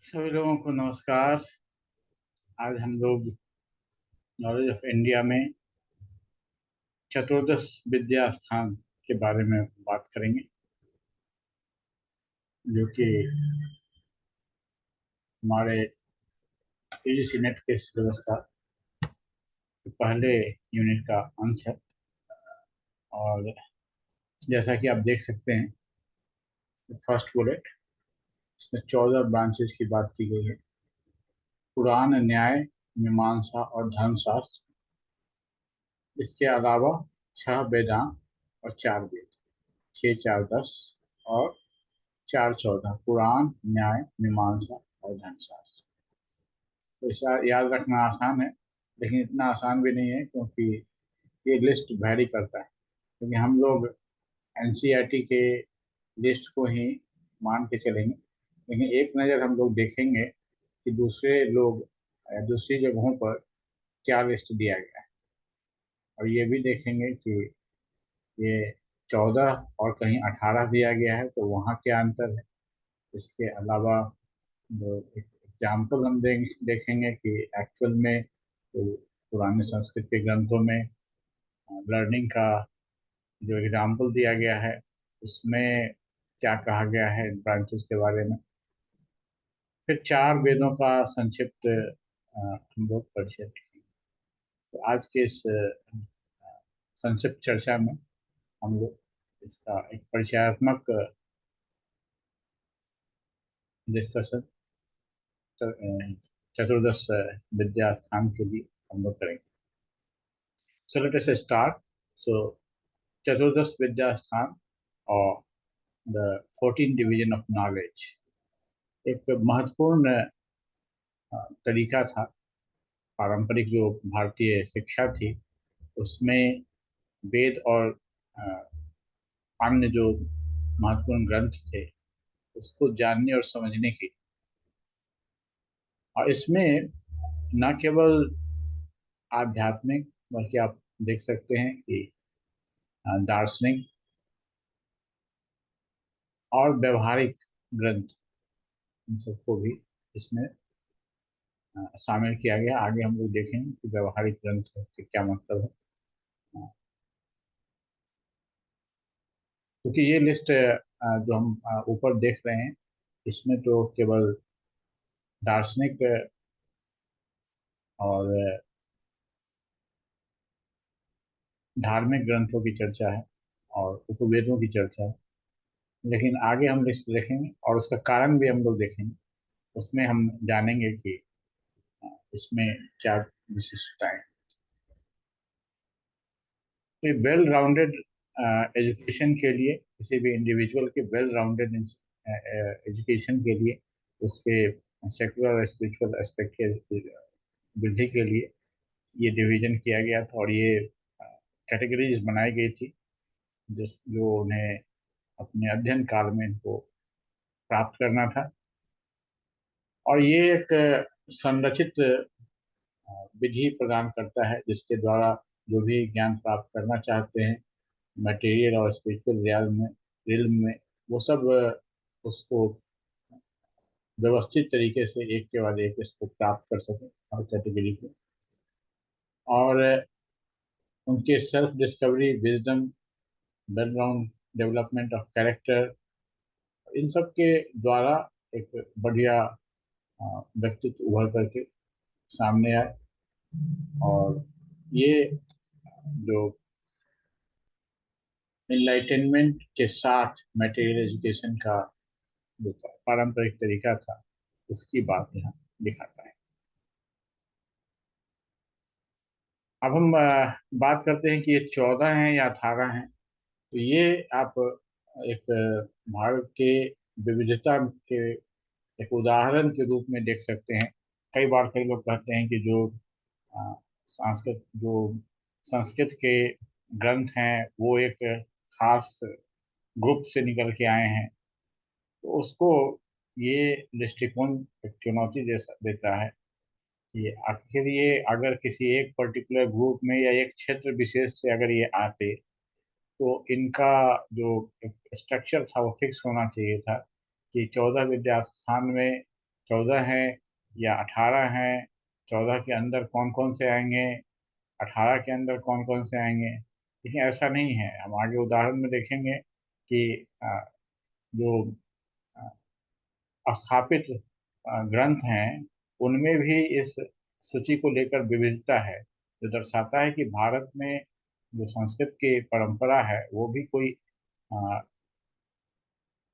सभी लोगों को नमस्कार। आज हम लोग नॉलेज ऑफ इंडिया में चतुर्दश विद्या स्थान के बारे में बात करेंगे, जो कि हमारे यूजीसी नेट के सिलेबस का पहले यूनिट का अंश है। और जैसा कि आप देख सकते हैं, फर्स्ट बुलेट, इसमें 14 ब्रांचेस की बात की गई है। पुराण, न्याय, मीमांसा और धर्मशास्त्र। इसके अलावा 6 वेदांत और 4 वेद। 6 4 10 और 4 14। पुराण, न्याय, मीमांसा और धर्मशास्त्र। तो इसे याद रखना आसान है, लेकिन इतना आसान भी नहीं है, क्योंकि ये लिस्ट वैरी करता है। क्योंकि हम लोग एनसीईआरटी के लिस्ट को ही मान के चलेंगे, लेकिन एक नज़र हम लोग देखेंगे कि दूसरे लोग दूसरी जगहों पर क्या लिस्ट दिया गया है, और ये भी देखेंगे कि ये 14 और कहीं 18 दिया गया है, तो वहाँ क्या अंतर है। इसके अलावा जो एग्जाम्पल हम देखेंगे कि एक्चुअल में तो पुराने संस्कृत के ग्रंथों में लर्निंग का जो एग्जाम्पल दिया गया है, उसमें क्या कहा गया है ब्रांचेस के बारे में। फिर 4 वेदों का संक्षिप्त हम लोग परिचय देखेंगे। तो आज के इस संक्षिप्त चर्चा में हम लोग इसका एक परिचयात्मक डिस्कशन चतुर्दश विद्या स्थान के लिए हम लोग करेंगे। So let us start. So Chaturdas Vidya Sthan, or the 14 division of knowledge, एक महत्वपूर्ण तरीका था। पारंपरिक जो भारतीय शिक्षा थी, उसमें वेद और अन्य जो महत्वपूर्ण ग्रंथ थे, उसको जानने और समझने की। और इसमें न केवल आध्यात्मिक, बल्कि आप देख सकते हैं कि दार्शनिक और व्यवहारिक ग्रंथ, इन सबको भी इसमें शामिल किया गया। आगे हम लोग देखेंगे कि व्यवहारिक ग्रंथ से क्या मतलब है। क्योंकि ये लिस्ट जो हम ऊपर देख रहे हैं, इसमें तो केवल दार्शनिक और धार्मिक ग्रंथों की चर्चा है और उपवेदों की चर्चा है, लेकिन आगे हम लिस्ट देखेंगे और उसका कारण भी हम लोग देखेंगे। उसमें हम जानेंगे कि इसमें क्या विशिष्टताएं। तो वेल राउंडेड एजुकेशन के लिए, किसी भी इंडिविजुअल के वेल राउंडेड एजुकेशन के लिए, उसके सेकुलर और स्पिरिचुअल एस्पेक्ट के वृद्धि के लिए ये डिवीजन किया गया था, और ये कैटेगरीज बनाई गई थी जो उन्हें अपने अध्ययन काल में इनको प्राप्त करना था। और ये एक संरचित विधि प्रदान करता है, जिसके द्वारा जो भी ज्ञान प्राप्त करना चाहते हैं मटेरियल और स्पिरिचुअल रियल्म में, वो सब उसको व्यवस्थित तरीके से एक के बाद एक इसको प्राप्त कर सकें हर कैटेगरी को। और उनके self discovery, wisdom, background development of character, इन सब के द्वारा एक बढ़िया व्यक्तित्व उभर करके सामने आए। और ये जो इनलाइटनमेंट के साथ मटेरियल एजुकेशन का जो पारंपरिक तरीका था, उसकी बात यहाँ दिखाता है। अब हम बात करते हैं कि ये 14 हैं या 18 हैं। तो ये आप एक भारत के विविधता के एक उदाहरण के रूप में देख सकते हैं। कई बार कई लोग कहते हैं कि जो संस्कृत के ग्रंथ हैं, वो एक खास ग्रुप से निकल के आए हैं। तो उसको ये दृष्टिकोण एक चुनौती जैसा देता है कि आखिर ये अगर किसी एक पर्टिकुलर ग्रुप में या एक क्षेत्र विशेष से अगर ये आते, तो इनका जो स्ट्रक्चर था वो फिक्स होना चाहिए था कि 14 विद्या स्थान में 14 है या 18 है, 14 के अंदर कौन कौन से आएंगे, 18 के अंदर कौन कौन से आएंगे। लेकिन ऐसा नहीं है, हम आगे उदाहरण में देखेंगे कि जो स्थापित ग्रंथ हैं उनमें भी इस सूची को लेकर विविधता है, जो दर्शाता है कि भारत में जो संस्कृत की परंपरा है वो भी कोई अ,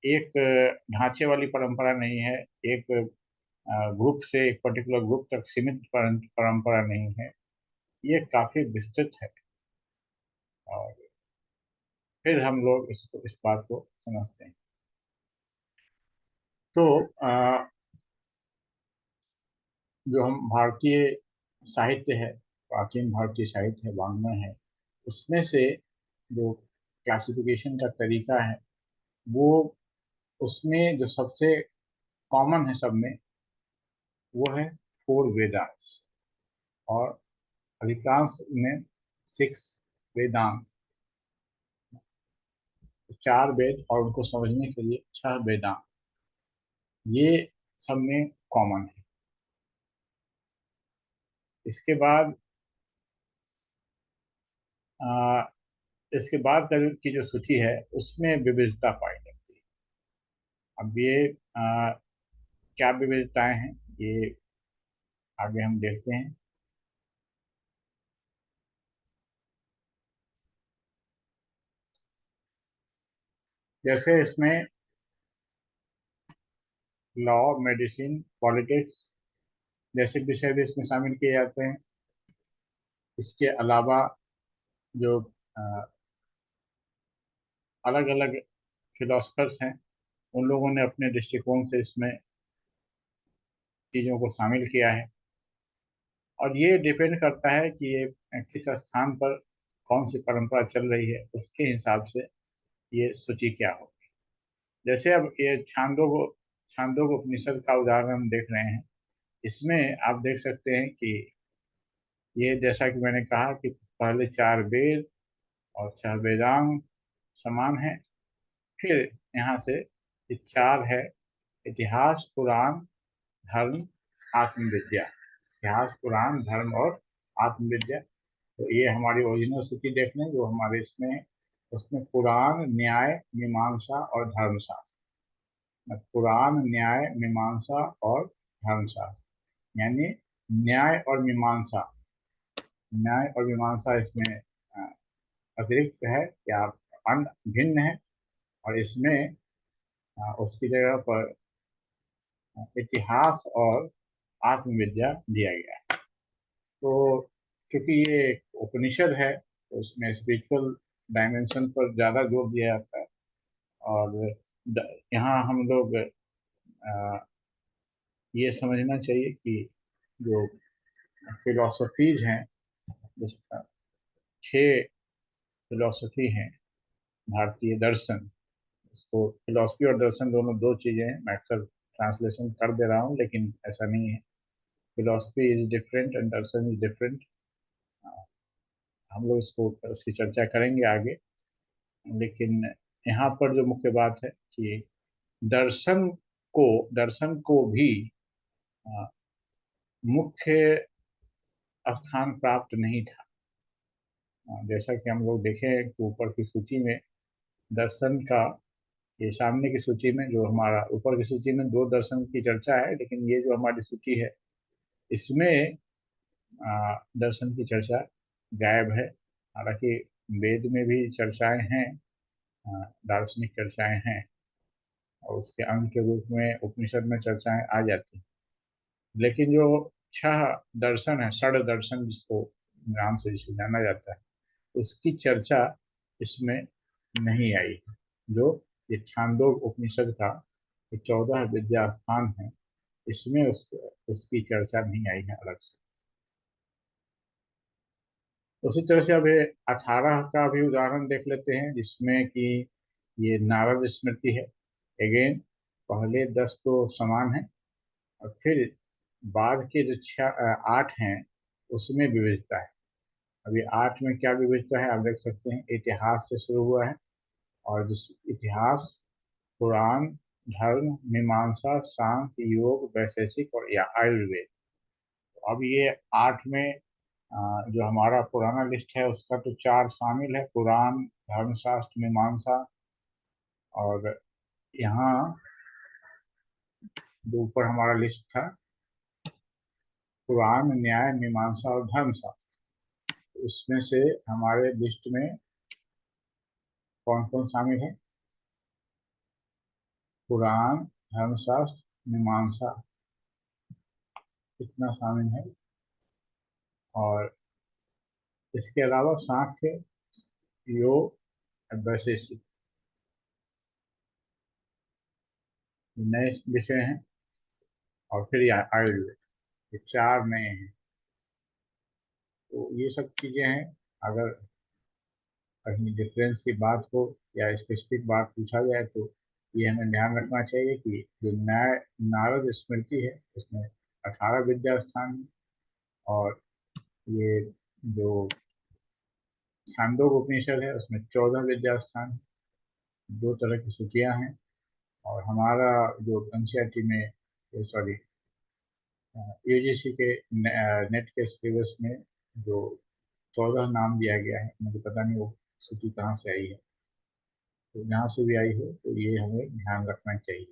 एक ढांचे वाली परंपरा नहीं है, एक ग्रुप से एक पर्टिकुलर ग्रुप तक सीमित परंपरा नहीं है, ये काफी विस्तृत है। और फिर हम लोग इस बात को समझते हैं। तो जो हम भारतीय साहित्य है, प्राचीन भारतीय साहित्य है, वाङ्मय है, उसमें से जो क्लासिफिकेशन का तरीका है वो, उसमें जो सबसे कॉमन है सब में, वो है 4 वेदास, और अधिकांश में 6 वेदांत, 4 वेद और उनको समझने के लिए 6 वेदांत, ये सब में कॉमन है। इसके बाद आ, इसके बाद की जो सूची है उसमें विविधता पाई जाती है। अब ये क्या विविधताएं हैं, ये आगे हम देखते हैं। जैसे इसमें लॉ, मेडिसिन, पॉलिटिक्स जैसे विषय भी इसमें शामिल किए जाते हैं। इसके अलावा जो अलग अलग फिलोसफर्स हैं उन लोगों ने अपने दृष्टिकोण से इसमें चीज़ों को शामिल किया है, और ये डिपेंड करता है कि ये किस स्थान पर कौन सी परंपरा चल रही है, उसके हिसाब से ये सूची क्या हो। जैसे अब ये छांदोग उपनिषद का उदाहरण हम देख रहे हैं। इसमें आप देख सकते हैं कि ये, जैसा कि मैंने कहा कि पहले 4 वेद और 6 वेदांग समान है। फिर यहाँ से ये 4 है: इतिहास, पुराण, धर्म, आत्मविद्या। इतिहास, पुराण, धर्म और आत्मविद्या। तो ये हमारी ओरिजिनल सूची देख लें जो हमारे इसमें है। उसमें पुराण, न्याय, मीमांसा और धर्मशास्त्र, पुराण, न्याय, मीमांसा और धर्मशास्त्र, यानी न्याय और मीमांसा, इसमें अतिरिक्त है या अन्य भिन्न है, और इसमें उसकी जगह पर इतिहास और आत्मविद्या दिया गया है। तो क्योंकि ये एक उपनिषद है तो इसमें स्पिरिचुअल डायमेंशन पर ज़्यादा जोर दिया जाता है। और यहाँ हम लोग ये समझना चाहिए कि जो फिलॉसफीज हैं, जिसका 6 फिलॉसफी हैं, भारतीय दर्शन, इसको फिलॉसफी और दर्शन दोनों दो चीज़ें हैं। मैं अक्सर ट्रांसलेशन कर दे रहा हूँ लेकिन ऐसा नहीं है। Philosophy is different and Darshan is different. हम लोग इसकी चर्चा करेंगे आगे। लेकिन यहाँ पर जो मुख्य बात है कि दर्शन दर्शन को भी अ, मुख्य स्थान प्राप्त नहीं था। जैसा कि हम लोग देखें कि ऊपर की सूची में दर्शन का, ये सामने की सूची में, जो हमारा ऊपर की सूची में 2 दर्शन की चर्चा है, लेकिन ये जो हमारी सूची है इसमें दर्शन की चर्चा गायब है। हालांकि वेद में भी चर्चाएं हैं, दार्शनिक चर्चाएं हैं, और उसके अंग के रूप में उपनिषद में चर्चाएं आ जाती हैं। लेकिन जो 6 दर्शन है, षड दर्शन जिसको नाम से जिसे जाना जाता है, उसकी चर्चा इसमें नहीं आई है। जो ये छांदोग उपनिषद का ये 14 विद्या स्थान है, इसमें उसकी चर्चा नहीं आई है अलग से। उसी तरह से अब ये 18 का भी उदाहरण देख लेते हैं, जिसमें कि ये नारद स्मृति है। अगेन पहले 10 तो समान है, और फिर बाद के जो 8 हैं उसमें विविधता है। अभी 8 में क्या विविधता है आप देख सकते हैं। इतिहास से शुरू हुआ है, और जिस इतिहास, पुराण, धर्म, मीमांसा, सांख्य, योग, वैशेषिक और या आयुर्वेद। अब ये 8 में जो हमारा पुराना लिस्ट है उसका तो 4 शामिल है, पुराण, धर्मशास्त्र, मीमांसा, और यहाँ जो ऊपर हमारा लिस्ट था, पुराण, न्याय, मीमांसा और धर्मशास्त्र, उसमें से हमारे लिस्ट में कौन कौन शामिल है? पुराण, धर्मशास्त्र, मीमांसा, इतना शामिल है। और इसके अलावा सांख्य, योग, वैशेषिक नए विषय हैं, और फिर आयुर्वेद, ये 4 नए हैं। तो ये सब चीज़ें हैं। अगर कहीं डिफरेंस की बात हो या स्पेसिफिक बात पूछा जाए तो ये हमें ध्यान रखना चाहिए कि जो नारद स्मृति है उसमें 18 विद्या स्थान है, और ये जो छांदोग्य उपनिषद है उसमें 14 विद्या स्थान है। 2 तरह की सूचियां हैं। और हमारा जो एनसीईआरटी में, सॉरी, यूजीसी के नेट के सिलेबस में जो 14 नाम दिया गया है, मुझे पता नहीं वो सूची कहाँ से आई है, तो जहाँ से भी आई हो तो ये हमें ध्यान रखना चाहिए।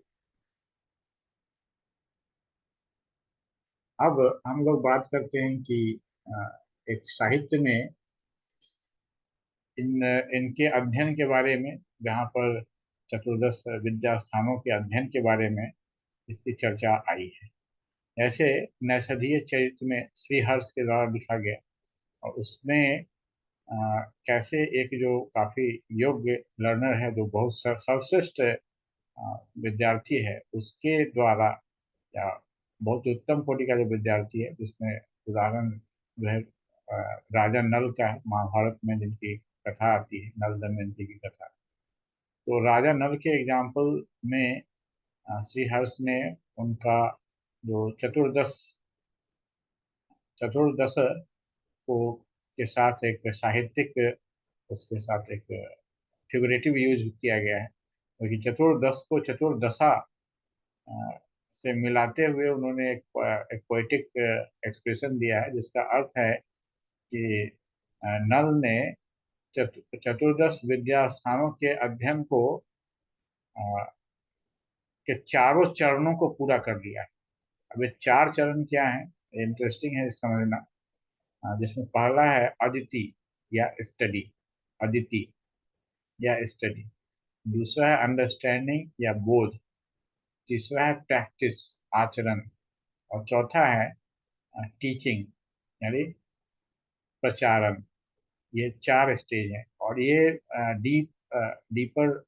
अब हम लोग बात करते हैं कि एक साहित्य में इनके अध्ययन के बारे में, जहाँ पर चतुर्दश विद्या स्थानों के अध्ययन के बारे में इसकी चर्चा आई है। ऐसे नैषधीय चरित्र में श्रीहर्ष के द्वारा लिखा गया, और उसमें कैसे एक जो काफी योग्य लर्नर है, जो बहुत सर्वश्रेष्ठ विद्यार्थी है, उसके द्वारा, या बहुत उत्तम कोटि का जो विद्यार्थी है, जिसमें उदाहरण जो है राजा नल का है, महाभारत में जिनकी कथा आती है, नल दमयंती की कथा। तो राजा नल के एग्जाम्पल में श्रीहर्ष ने उनका जो चतुर्दश को के साथ एक साहित्यिक, उसके साथ एक फिगरेटिव यूज किया गया है, क्योंकि चतुर्दश को चतुर्दशा से मिलाते हुए उन्होंने एक पोएटिक एक्सप्रेशन दिया है, जिसका अर्थ है कि नल ने चतुर्दश विद्या स्थानों के अध्ययन को के चारों चरणों को पूरा कर लिया है। अब ये 4 चरण क्या है, इंटरेस्टिंग है समझना। जिसमें पहला है अदिति या स्टडी, अदिति या स्टडी। दूसरा है अंडरस्टैंडिंग या बोध। तीसरा है प्रैक्टिस, आचरण। और चौथा है टीचिंग, यानी प्रचारण। ये 4 स्टेज हैं, और ये डीपर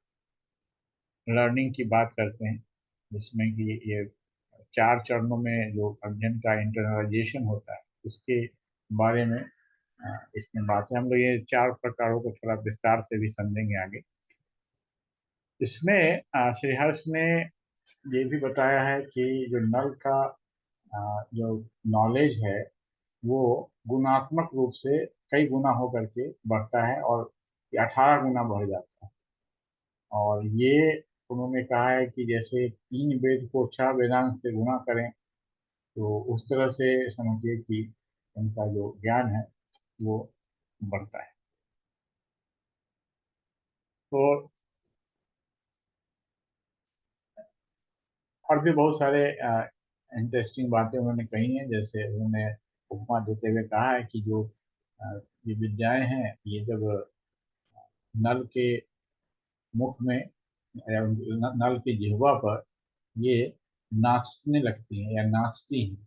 लर्निंग की बात करते हैं, जिसमें कि ये 4 चरणों में जो अध्ययन का इंटरनलाइजेशन होता है उसके बारे में इसमें बात है। हम लोग ये 4 प्रकारों को थोड़ा विस्तार से भी समझेंगे आगे। इसमें श्रीहर्ष ने ये भी बताया है कि जो नल का जो नॉलेज है वो गुणात्मक रूप से कई गुना होकर के बढ़ता है, और 18 गुना बढ़ जाता है। और ये उन्होंने कहा है कि जैसे 3 वेद को 6 वेदांत से गुना करें, तो उस तरह से समझिए कि उनका जो ज्ञान है वो बढ़ता है। तो और भी बहुत सारे इंटरेस्टिंग बातें उन्होंने कही हैं। जैसे उन्होंने उपमा देते हुए कहा है कि जो ये विद्याएं हैं, ये जब नल के मुख में या नल की जिह्वा पर ये नाचने लगती हैं या नाचती हैं।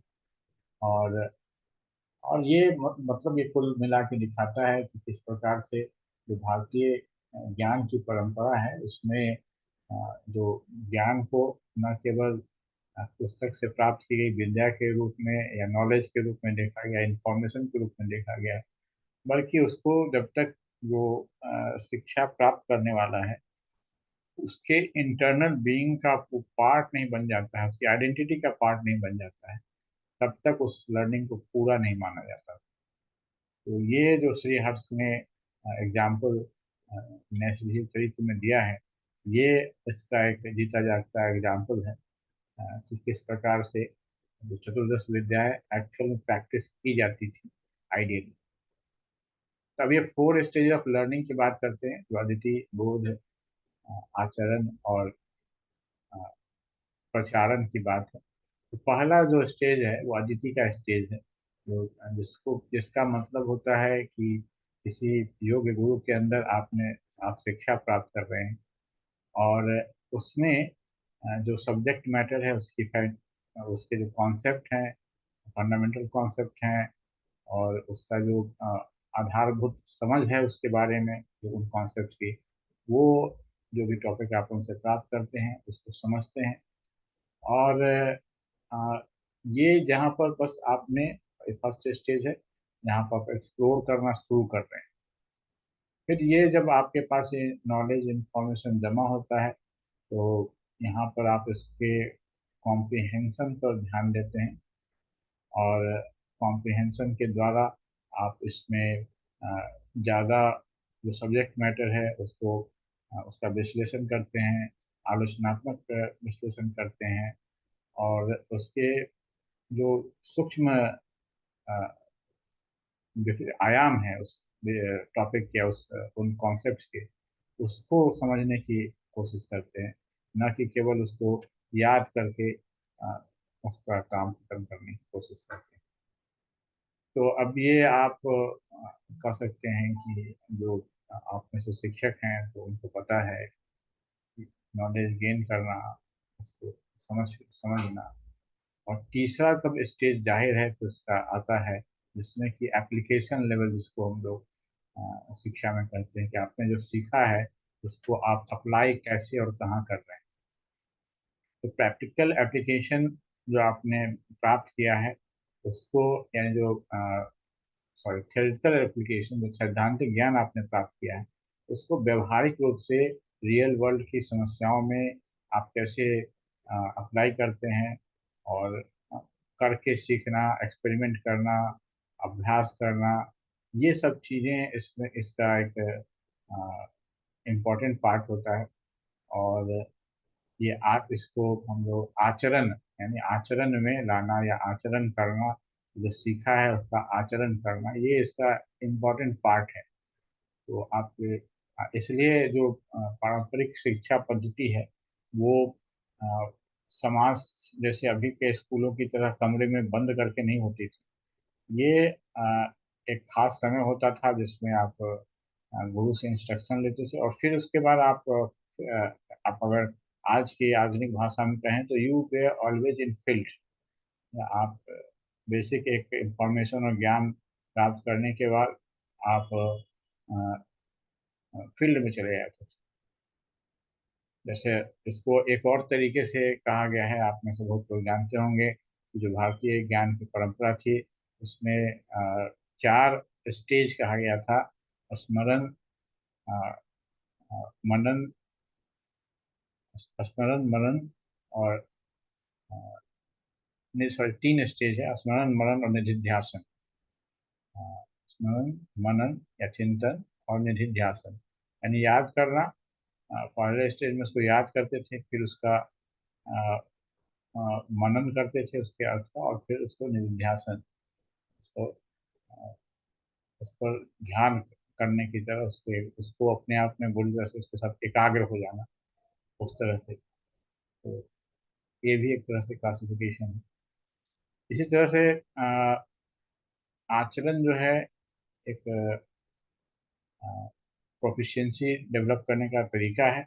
और ये मतलब ये कुल मिला के दिखाता है कि किस प्रकार से जो भारतीय ज्ञान की परंपरा है उसमें जो ज्ञान को न केवल पुस्तक से प्राप्त की गई विद्या के रूप में या नॉलेज के रूप में देखा गया, इंफॉर्मेशन के रूप में देखा गया, बल्कि उसको जब तक जो शिक्षा प्राप्त करने वाला है उसके इंटरनल बीइंग का वो पार्ट नहीं बन जाता है, उसकी आइडेंटिटी का पार्ट नहीं बन जाता है, तब तक उस लर्निंग को पूरा नहीं माना जाता। तो ये जो श्री हर्ष ने एग्जाम्पल नैषधीय चरित्र में दिया है, ये इसका एक जीता जागता एग्जाम्पल है कि किस प्रकार से जो चतुर्दश विद्याएं एक्चुअल में प्रैक्टिस की जाती थी आइडियली। तो अब ये 4 स्टेज ऑफ लर्निंग की बात करते हैं, जो अदिति, बोध, आचरण और अ, प्रचारण की बात है। तो पहला जो स्टेज है वो अदिति का स्टेज है, जो जिसका मतलब होता है कि किसी योग्य गुरु के अंदर आप शिक्षा प्राप्त कर रहे हैं, और उसमें जो सब्जेक्ट मैटर है उसके जो कॉन्सेप्ट हैं, फंडामेंटल कॉन्सेप्ट हैं, और उसका जो आधारभूत समझ है उसके बारे में, जो उन कॉन्सेप्ट की, वो जो भी टॉपिक आप उनसे प्राप्त करते हैं उसको समझते हैं। और अ, ये जहाँ पर बस आपने फर्स्ट स्टेज है जहाँ पर आप एक्सप्लोर करना शुरू कर रहे हैं। फिर ये जब आपके पास ये नॉलेज इंफॉर्मेशन जमा होता है, तो यहाँ पर आप इसके कॉम्प्रिहेंशन पर ध्यान देते हैं, और कॉम्प्रिहेंशन के द्वारा आप इसमें ज़्यादा जो सब्जेक्ट मैटर है उसको उसका विश्लेषण करते हैं, आलोचनात्मक विश्लेषण करते हैं, और उसके जो सूक्ष्म जो आयाम है उस टॉपिक या उन कॉन्सेप्ट्स के, उसको समझने की कोशिश करते हैं, न कि केवल उसको याद करके उसका काम खत्म करने की कोशिश करते हैं। तो अब ये आप कह सकते हैं कि जो आप में से शिक्षक हैं तो उनको पता है कि नॉलेज गेन करना, उसको समझना। और तीसरा तब स्टेज जाहिर है तो उसका आता है जिसमें कि एप्लीकेशन लेवल, जिसको हम लोग शिक्षा में करते हैं, कि आपने जो सीखा है उसको आप अप्लाई कैसे और कहाँ कर रहे हैं। तो प्रैक्टिकल एप्लीकेशन जो आपने प्राप्त किया है उसको, यानी जो सॉरी थ्योरेटिकल एप्लीकेशन, जो सैद्धांतिक ज्ञान आपने प्राप्त किया है उसको व्यवहारिक रूप से रियल वर्ल्ड की समस्याओं में आप कैसे अप्लाई करते हैं, और करके सीखना, एक्सपेरिमेंट करना, अभ्यास करना, ये सब चीज़ें इसमें इसका एक इम्पॉर्टेंट पार्ट होता है। और ये आप इसको हम लोग आचरण, यानी आचरण में लाना या आचरण करना, जो सीखा है उसका आचरण करना, ये इसका इम्पोर्टेंट पार्ट है। तो आप इसलिए जो पारंपरिक शिक्षा पद्धति है वो अ, समाज जैसे अभी के स्कूलों की तरह कमरे में बंद करके नहीं होती थी। ये एक खास समय होता था जिसमें आप गुरु से इंस्ट्रक्शन लेते थे, और फिर उसके बाद आप अगर आज की आधुनिक भाषा में कहें तो you way always in field. आप बेसिक एक इंफॉर्मेशन और ज्ञान प्राप्त करने के बाद आप फील्ड में चले जाते थे। जैसे इसको एक और तरीके से कहा गया है, आप में से बहुत लोग जानते होंगे कि जो भारतीय ज्ञान की परंपरा थी उसमें 4 स्टेज कहा गया था: स्मरण, अ, मनन, स्मरण, मनन और अ, नहीं सॉरी 3 स्टेज है: स्मरण, मनन और निधिध्यासन। अ, स्मरण, मनन या चिंतन और निधिध्यासन, यानी याद करना। पहले स्टेज में उसको याद करते थे, फिर उसका अ, मनन करते थे उसके अर्थ का, और फिर उसको निधिध्यासन, उसको अ, उस पर ध्यान करने की तरह उसके उसको अपने आप में बुरी तरह से उसके साथ एकाग्र हो जाना, उस तरह से। तो ये भी एक तरह से क्लासिफिकेशन है। इसी तरह से आचरण जो है एक प्रोफिशिएंसी डेवलप करने का तरीका है,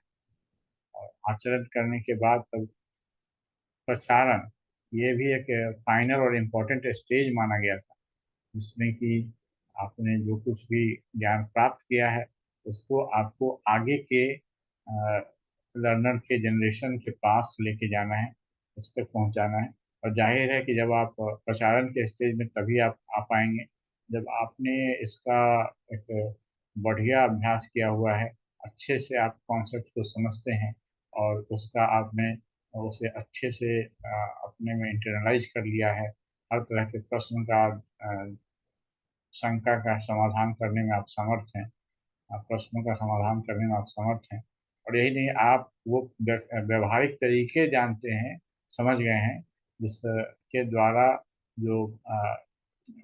और आचरण करने के बाद तब प्रसारण, ये भी एक फाइनल और इम्पोर्टेंट स्टेज माना गया था, जिसमें कि आपने जो कुछ भी ज्ञान प्राप्त किया है उसको आपको आगे के लर्नर के जनरेशन के पास लेके जाना है, उस तक पहुंचाना है। और जाहिर है कि जब आप प्रसारण के स्टेज में तभी आप आ पाएंगे जब आपने इसका एक बढ़िया अभ्यास किया हुआ है, अच्छे से आप कॉन्सेप्ट को समझते हैं, और उसका आपने उसे अच्छे से अपने में इंटरनलाइज कर लिया है। हर तरह के प्रश्न का शंका का समाधान करने में आप समर्थ हैं, प्रश्नों का समाधान करने में आप समर्थ हैं। और यही नहीं, आप वो व्यवहारिक तरीके जानते हैं, समझ गए हैं, जिसके द्वारा जो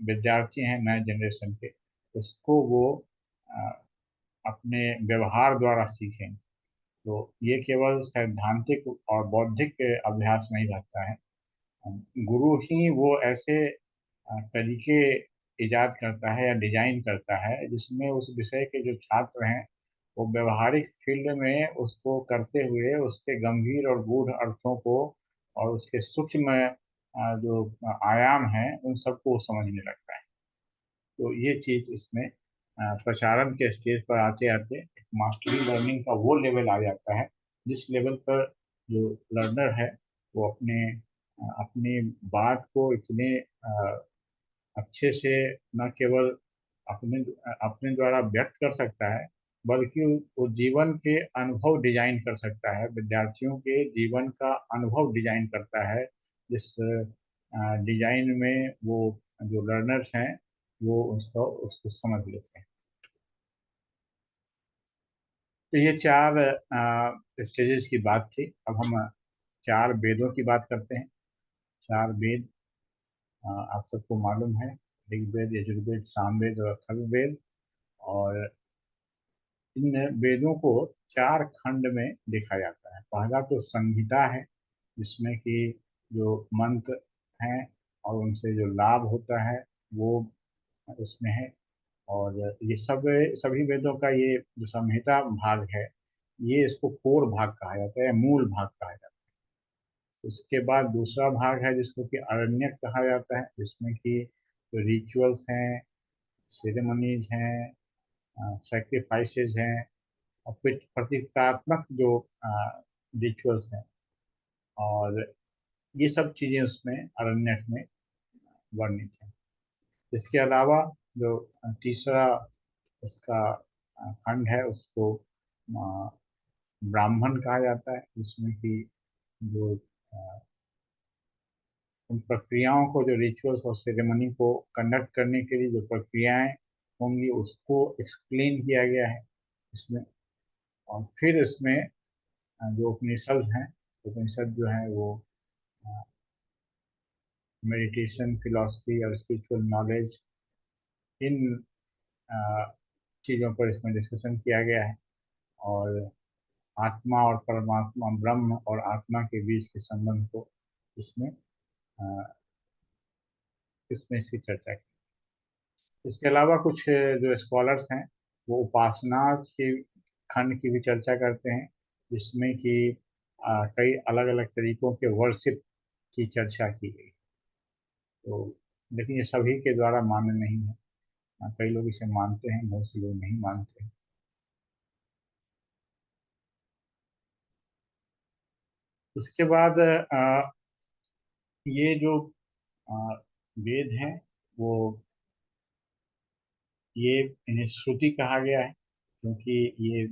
विद्यार्थी हैं नए जनरेशन के, उसको वो अ, अपने व्यवहार द्वारा सीखें। तो ये केवल सैद्धांतिक और बौद्धिक अभ्यास नहीं रहता है। गुरु ही वो ऐसे तरीके इजाद करता है या डिजाइन करता है जिसमें उस विषय के जो छात्र हैं वो व्यवहारिक फील्ड में उसको करते हुए उसके गंभीर और गूढ़ अर्थों को और उसके सूक्ष्म जो आयाम हैं उन सबको वो समझने लगता है। तो ये चीज़ इसमें प्रसारण के स्टेज पर आते आते एक मास्टरी लर्निंग का वो लेवल आ जाता है जिस लेवल पर जो लर्नर है वो अपनी बात को इतने अच्छे से न केवल अपने अपने द्वारा व्यक्त कर सकता है, बल्कि वो जीवन के अनुभव डिजाइन कर सकता है, विद्यार्थियों के जीवन का अनुभव डिजाइन करता है, जिस डिजाइन में वो जो लर्नर्स हैं वो उसको उसको समझ लेते हैं। तो ये चार स्टेजेस की बात थी। अब हम चार वेदों की बात करते हैं। चार वेद आप सबको मालूम है, ऋग्वेद, यजुर्वेद, सामवेद और अथर्ववेद। और इन वेदों को चार खंड में देखा जाता है। पहला तो संहिता है, जिसमें कि जो मंत्र हैं और उनसे जो लाभ होता है वो उसमें है। और ये सभी वेदों का ये जो संहिता भाग है, ये इसको कोर भाग कहा जाता है, मूल भाग कहा जाता है। उसके बाद दूसरा भाग है जिसको कि अरण्यक कहा जाता है, जिसमें कि जो रिचुअल्स हैं, सेरेमनीज हैं, सेक्रीफाइसेस हैं और प्रतीकात्मक जो रिचुअल्स हैं, और ये सब चीज़ें उसमें अरण्यक में वर्णित हैं। इसके अलावा जो तीसरा इसका खंड है उसको अ, ब्राह्मण कहा जाता है, जिसमें कि जो उन प्रक्रियाओं को, जो रिचुअल्स और सेरेमनी को कंडक्ट करने के लिए जो प्रक्रियाएं होंगी उसको एक्सप्लेन किया गया है इसमें। और फिर इसमें जो उपनिषद हैं, उपनिषद जो है वो मेडिटेशन, फिलॉसफी और स्पिरिचुअल नॉलेज, इन चीज़ों पर इसमें डिस्कशन किया गया है। और आत्मा और परमात्मा, ब्रह्म और आत्मा के बीच के संबंध को इसमें इसमें इसकी चर्चा की। इसके अलावा कुछ जो स्कॉलर्स हैं वो उपासना के खंड की भी चर्चा करते हैं, जिसमें कि कई अलग अलग तरीकों के वर्शिप की चर्चा की गई। तो लेकिन ये सभी के द्वारा मान्य नहीं है। कई लोग इसे मानते हैं, बहुत से लोग नहीं मानते हैं। उसके बाद ये जो वेद हैं वो, ये इन्हें श्रुति कहा गया है, क्योंकि ये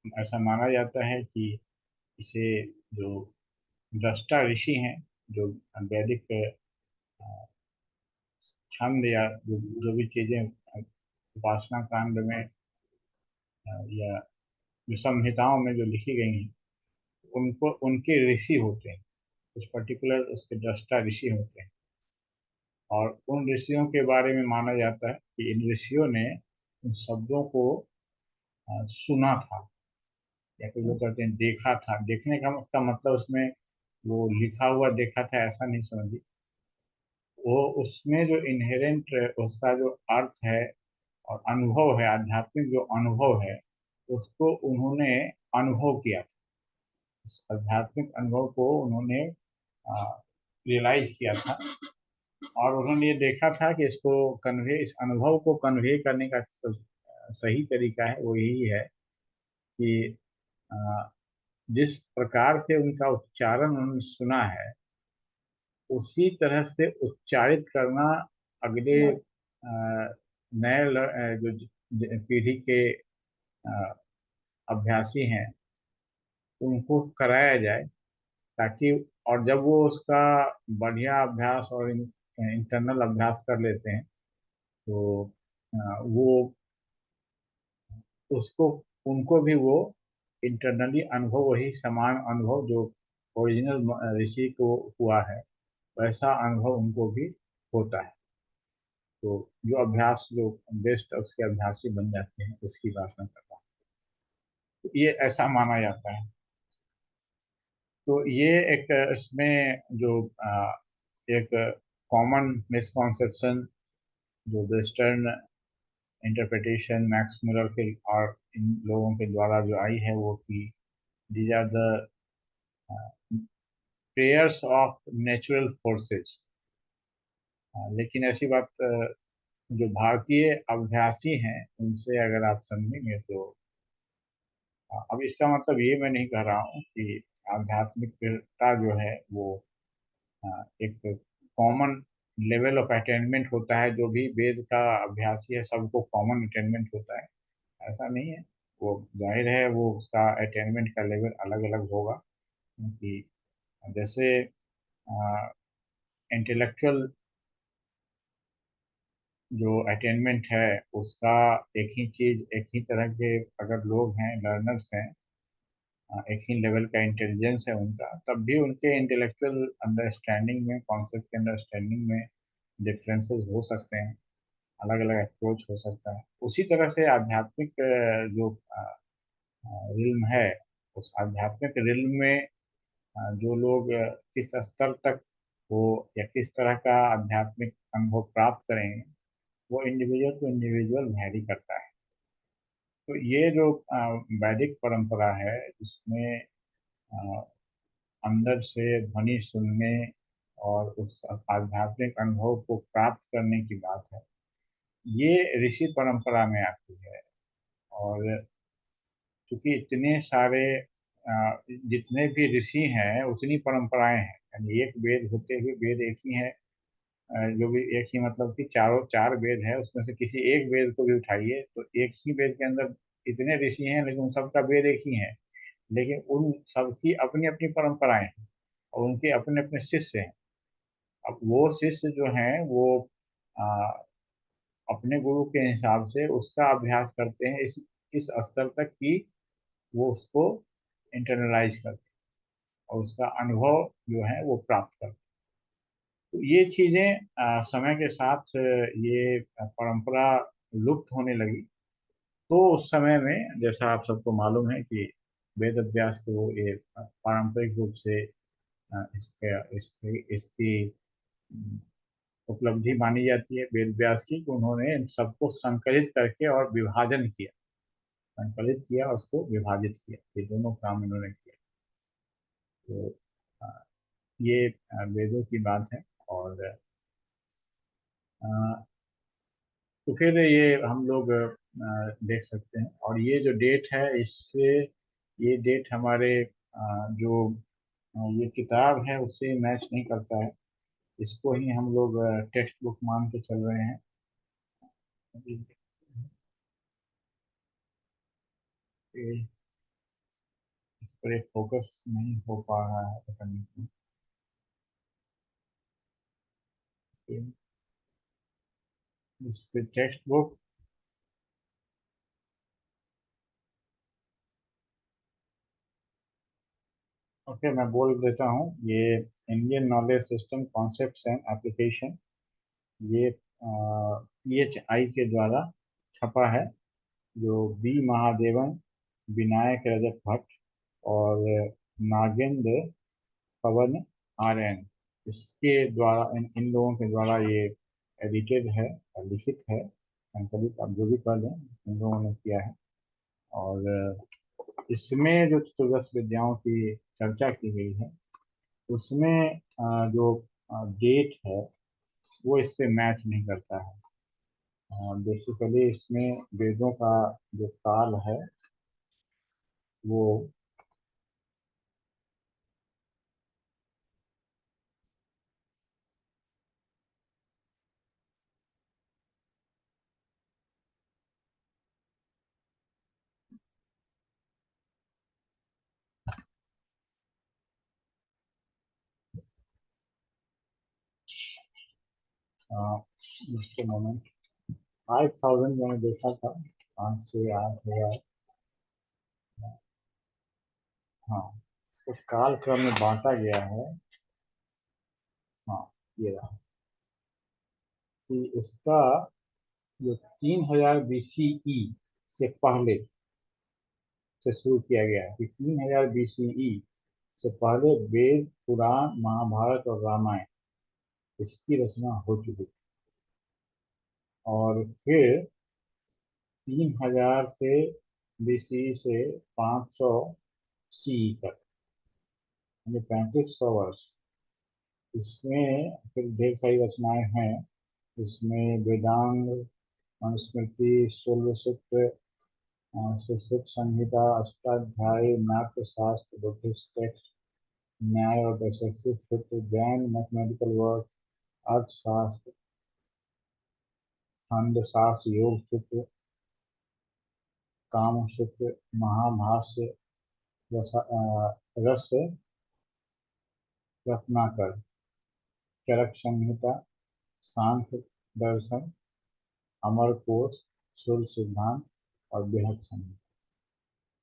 ऐसा माना जाता है कि इसे जो दृष्टा ऋषि हैं, जो वैदिक छंद या जो भी चीजें उपासना कांड में या जो संहिताओं में जो लिखी गई हैं, उनको उनके ऋषि होते हैं, कुछ पर्टिकुलर उसके दृष्टा ऋषि होते हैं। और उन ऋषियों के बारे में माना जाता है कि इन ऋषियों ने उन शब्दों को सुना था, या फिर लोग कहते हैं देखा था। देखने का उसका मतलब उसमें वो लिखा हुआ देखा था ऐसा नहीं समझिए। वो उसमें जो इनहेरेंट उसका जो अर्थ है और अनुभव है, आध्यात्मिक जो अनुभव है, उसको उन्होंने अनुभव किया था। इस आध्यात्मिक अनुभव को उन्होंने रियलाइज किया था, और उन्होंने ये देखा था कि इसको कन्वे, इस अनुभव को कन्वे करने का सही तरीका है वो यही है कि अ, जिस प्रकार से उनका उच्चारण उन्होंने सुना है उसी तरह से उच्चारित करना अगले नए जो पीढ़ी के अ, अभ्यासी हैं उनको कराया जाए, ताकि, और जब वो उसका बढ़िया अभ्यास और इंटरनल अभ्यास कर लेते हैं तो वो उसको, उनको भी वो इंटरनली अनुभव वही समान अनुभव जो ओरिजिनल ऋषि को हुआ है, वैसा अनुभव उनको भी होता है। तो जो अभ्यास जो बेस्ट है उसके अभ्यासी बन जाते हैं, उसकी बात मैं कर रहा हूँ। तो ये ऐसा माना जाता है। तो ये एक इसमें जो एक कॉमन मिसकॉन्सेप्शन जो वेस्टर्न इंटरप्रिटेशन मैक्स मुलर के और इन लोगों के द्वारा जो आई है वो कि these are the prayers of natural forces. लेकिन ऐसी बात जो भारतीय अभ्यासी हैं उनसे अगर आप समझेंगे तो अब इसका मतलब ये मैं नहीं कह रहा हूँ कि आध्यात्मिकता जो है वो एक कॉमन लेवल ऑफ अटेनमेंट होता है। जो भी वेद का अभ्यासी है सबको कॉमन अटेनमेंट होता है, ऐसा नहीं है। वो जाहिर है वो उसका अटेनमेंट का लेवल अलग अलग होगा, क्योंकि जैसे इंटेलेक्चुअल जो अटेनमेंट है उसका एक ही चीज़, एक ही तरह के अगर लोग हैं, लर्नर्स हैं, एक ही लेवल का इंटेलिजेंस है उनका, तब भी उनके इंटेलेक्चुअल अंडरस्टैंडिंग में, कॉन्सेप्ट के अंडरस्टैंडिंग में डिफरेंसेस हो सकते हैं, अलग अलग अप्रोच हो सकता है। उसी तरह से आध्यात्मिक जो रिल्म है, उस आध्यात्मिक रिल्म में जो लोग किस स्तर तक वो या किस तरह का आध्यात्मिक अनुभव प्राप्त करेंगे, वो इंडिविजुअल टू इंडिविजुअल वैरी करता है। तो ये जो वैदिक परंपरा है जिसमें अ, अंदर से ध्वनि सुनने और उस आध्यात्मिक अनुभव को प्राप्त करने की बात है, ये ऋषि परंपरा में आती है। और चूंकि इतने सारे जितने भी ऋषि हैं उतनी परंपराएं हैं, यानी एक वेद होते हुए वेद एक ही है। जो भी एक ही मतलब कि चारों चार वेद है, उसमें से किसी एक वेद को भी उठाइए तो एक ही वेद के अंदर इतने ऋषि हैं, लेकिन उन सबका वेद एक ही है। लेकिन उन सबकी अपनी अपनी परंपराएं हैं और उनके अपने अपने शिष्य हैं। अब वो शिष्य जो हैं वो आ, अपने गुरु के हिसाब से उसका अभ्यास करते हैं इस स्तर तक कि वो उसको इंटरनलाइज करते हैं और उसका अनुभव जो है वो प्राप्त करते हैं। तो ये चीज़ें समय के साथ ये परंपरा लुप्त होने लगी। तो उस समय में जैसा आप सबको मालूम है कि वेद अभ्यास को ये पारंपरिक रूप से इसकी उपलब्धि मानी जाती है वेद व्यास की, कि उन्होंने इन सबको संकलित करके और विभाजन किया, संकलित किया उसको विभाजित किया, ये दोनों काम इन्होंने किया। तो अ, ये वेदों की बात है। और अ, तो फिर ये हम लोग देख सकते हैं, और ये जो डेट है इससे ये डेट हमारे जो ये किताब है उससे मैच नहीं करता है। इसको ही हम लोग टेक्स्ट बुक मान के चल रहे हैं। अभी इस पर एक फोकस नहीं हो पा रहा है, पता नहीं क्यों। इस पे टेक्स्ट बुक, ओके मैं बोल देता हूँ। ये Indian knowledge system concepts and application, ये PHI के द्वारा छपा है, जो बी महादेवन, विनायक रजत भट्ट और नागेंद्र पवन RN, इसके द्वारा इन लोगों के द्वारा ये एडिटेड है और लिखित है, संकलित आप जो भी कर लें इन लोगों ने किया है। और इसमें जो चतुर्दश विद्याओं की चर्चा की गई है उसमें जो डेट है वो इससे मैच नहीं करता है। बेसिकली इसमें वेदों का जो काल है वो जिसके मोमेंट 5000 मैंने देखा था, 5 से 8 हजार। हाँ, उस कालक्रम में बांटा गया है। हाँ, ये रहा कि इसका जो 3000 BCE से पहले से शुरू किया गया है कि 3000 BCE से पहले वेद, पुराण, महाभारत और रामायण इसकी रचना हो चुकी थी। और फिर 3000 से BCE से 500 CE तक, यानी 3500 वर्ष, इसमें फिर ढेर सारी रचनाएं हैं। इसमें वेदांग, मनुस्मृति, शैव सूत्र, सुश्रुत संहिता, अष्टाध्यायी, नाट्यशास्त्र, बुद्धिस्ट टेक्स्ट, न्याय और दार्शनिक सूत्र, जैन मैथमेटिकल वर्क, अर्थशास्त्र, खंडशास्त्र, योग सूत्र, काम सूत्र, महाभाष्य, रस रत्नाकर, चरक संहिता, सांख्य दर्शन, अमरकोश, सूर्य सिद्धांत और बृहद संहिता,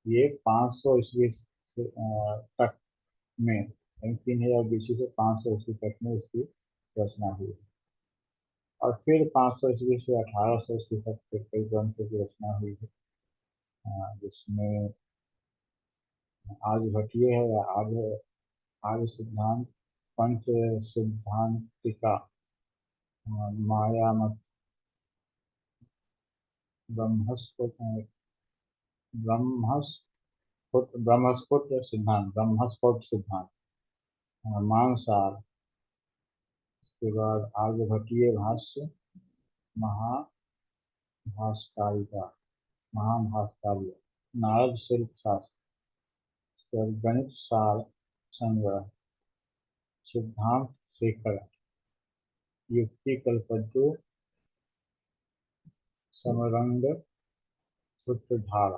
ये 500 ईस्वी तक में, यानी 3000 BC से 500 ईस्वी तक में इसकी रचना हुई। और फिर 500 ईस्वी से 1800 ईस्वी तक फिर कई ग्रंथों की रचना हुई है, जिसमें आर्यभट्टीय है, या आर्य सिद्धांत, पंच सिद्धांतिका, माया मत, ब्रह्मस्फुट ब्रह्मस्फुट सिद्धांत, मानसार, उसके बाद आर्यभट्टीय भाष्य, महाभास्कारिका, महाभास्कार्य, नारद शिल्प शास्त्र, उसके बाद गणित सार संग्रह, सिद्धांत शेखर, युक्ति कल्पद्रु, समरंग सूत्रधार,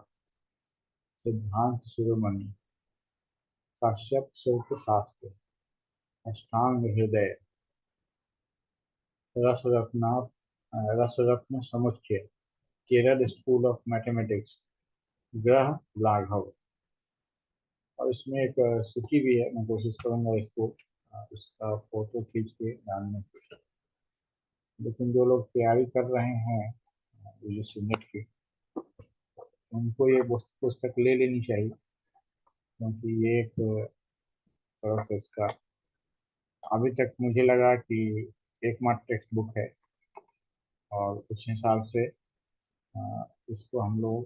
सिद्धांत शिरोमणि, काश्यप शिल्प शास्त्र, अष्टांग हृदय, रसरत्न समुच्चय, केरल स्कूल ऑफ मैथमेटिक्स, ग्रह लाघव। और इसमें एक सूची भी है, मैं कोशिश करूंगा इसको इसका फोटो खींच के डालने की। लेकिन जो लोग तैयारी कर रहे हैं यूजीसी नेट की, उनको ये पुस्तक ले लेनी चाहिए, क्योंकि ये एक प्रोसेस का, अभी तक मुझे लगा कि एकमात्र टेक्स्ट बुक है, और उस हिसाब से इसको हम लोग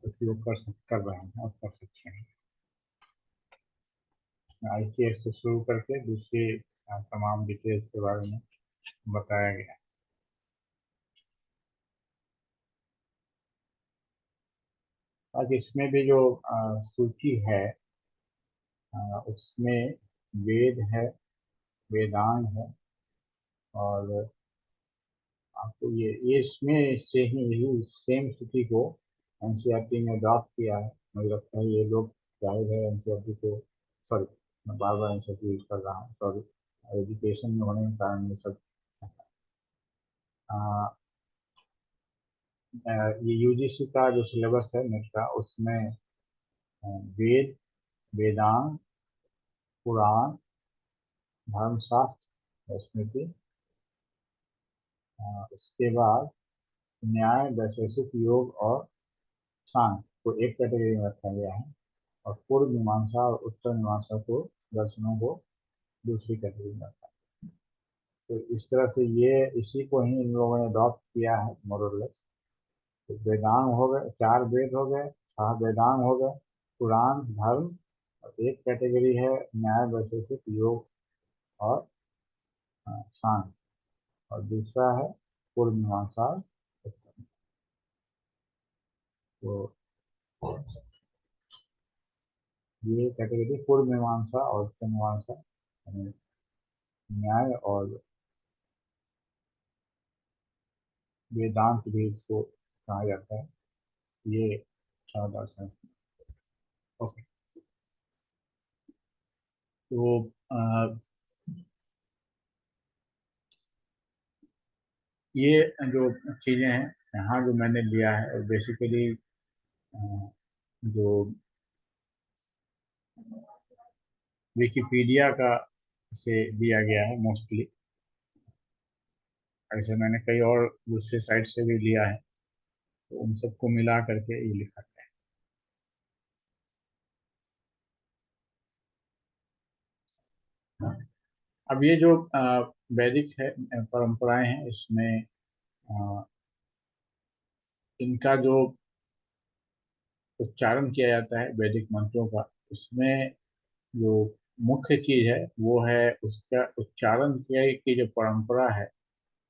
उपयोग कर रहे हैं और कर सकते हैं। ICS से शुरू करके दूसरी तमाम डिटेल्स के बारे में बताया गया। आज इसमें भी जो सूची है, उसमें वेद है, वेदांग है, और आपको ये इसमें से ही यही सेम सूची को NCERT ने अडॉप्ट किया है। मुझे लगता है ये लोग जाहिर है NCERT को, सॉरी मैं बार बार NCERT यूज कर रहा हूँ, सॉरी, एजुकेशन में होने के कारण ये सब आ, ये UGC का जो सिलेबस है नेट का, उसमें वेद, वेदांग, पुराण, धर्मशास्त्र, स्मृति, उसके बाद न्याय, वैशेषिक, योग और सांख्य को एक कैटेगरी में रखा गया है, और पूर्व मीमांसा और उत्तर मीमांसा को, दर्शनों को दूसरी कैटेगरी में रखा है। तो इस तरह से ये इसी को ही इन लोगों ने अडॉप्ट किया है मोरलेस। तो वेदांग हो गए, 4 वेद हो गए, 6 वेदांग हो गए, पुराण, धर्म, और एक कैटेगरी है न्याय, वैशेषिक, योग और सांख्य, और दूसरा है पूर्व मीमांसा और उत्तर। तो ये कैटेगरी पूर्व मीमांसा और उत्तर मीमांसा, यानी न्याय और वेदांत भी इसको कहा जाता है, ये 4 दर्शन। ओके, तो ये जो चीज़ें हैं यहाँ जो मैंने लिया है, बेसिकली जो विकिपीडिया का से दिया गया है मोस्टली। ऐसे मैंने कई और दूसरे साइट से भी लिया है, तो उन सबको मिला करके ये लिखा गया है। अब ये जो वैदिक है परंपराएं हैं, इसमें अ, इनका जो उच्चारण किया जाता है वैदिक मंत्रों का, उसमें जो मुख्य चीज है वो है उसका उच्चारण की जो परंपरा है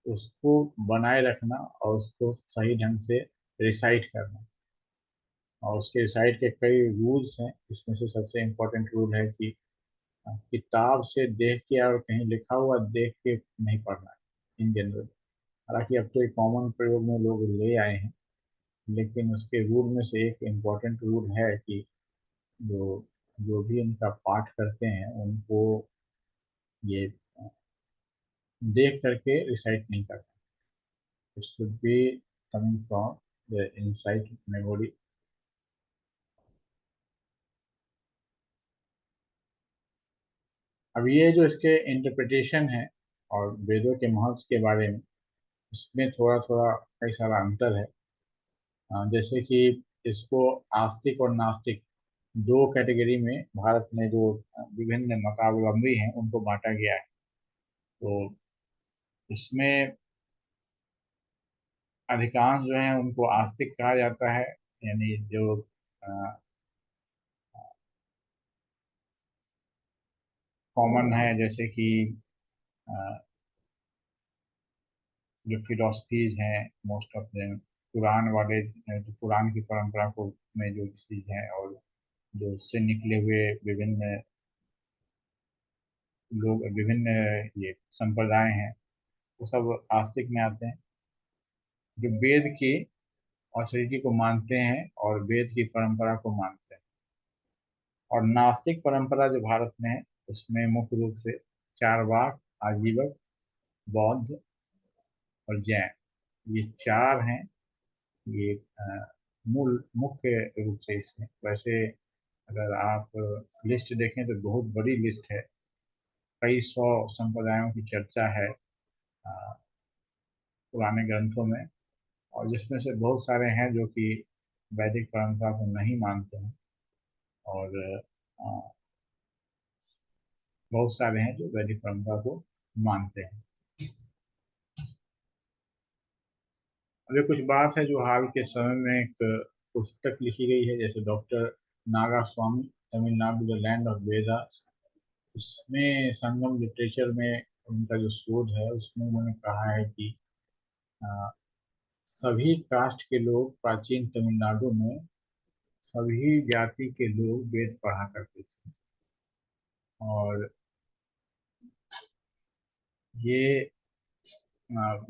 उसको बनाए रखना और उसको सही ढंग से रिसाइट करना। और उसके रिसाइट के कई रूल्स हैं। इसमें से सबसे इम्पोर्टेंट रूल है कि किताब से देख के और कहीं लिखा हुआ देख के नहीं पढ़ना है इन जनरल। हालांकि अब तो एक कॉमन प्रयोग में लोग ले आए हैं, लेकिन उसके रूल में से एक इम्पोर्टेंट रूल है कि जो जो भी इनका पाठ करते हैं उनको ये देख करके रिसाइट नहीं करना। It should be coming from the insight memory. अब ये जो इसके इंटरप्रिटेशन है और वेदों के महत्व के बारे में, इसमें थोड़ा थोड़ा कई सारा अंतर है। जैसे कि इसको आस्तिक और नास्तिक दो कैटेगरी में भारत में जो विभिन्न मतावलंबी हैं उनको बांटा गया है। तो इसमें अधिकांश जो है उनको आस्तिक कहा जाता है, यानी जो कॉमन है, जैसे कि अ, जो फिलोसफीज हैं मोस्ट ऑफ देम पुराण वाले, जो पुराण की परंपरा को में जो चीज है, और जो उससे निकले हुए विभिन्न लोग, विभिन्न ये संप्रदाय हैं, वो सब आस्तिक में आते हैं, जो वेद की ऑथोरिटी को मानते हैं और वेद की परंपरा को मानते हैं। और नास्तिक परंपरा जो भारत में है उसमें मुख्य रूप से चारवाक, आजीवक, बौद्ध और जैन, ये चार हैं। ये मूल मुख्य रूप से इसमें, वैसे अगर आप लिस्ट देखें तो बहुत बड़ी लिस्ट है, कई सौ संप्रदायों की चर्चा है अ, पुराने ग्रंथों में। और जिसमें से बहुत सारे हैं जो कि वैदिक परंपरा को नहीं मानते हैं, और बहुत सारे हैं जो वैदिक परंपरा को मानते हैं। अभी कुछ बात है जो हाल के समय में एक पुस्तक लिखी गई है, जैसे doctor Naga Swami, Tamil Nadu the land of Vedas. इसमें संगम लिटरेचर में उनका जो शोध है उसमें उन्होंने कहा है कि अ, सभी कास्ट के लोग प्राचीन तमिलनाडु में, सभी जाति के लोग वेद पढ़ा करते थे। और ये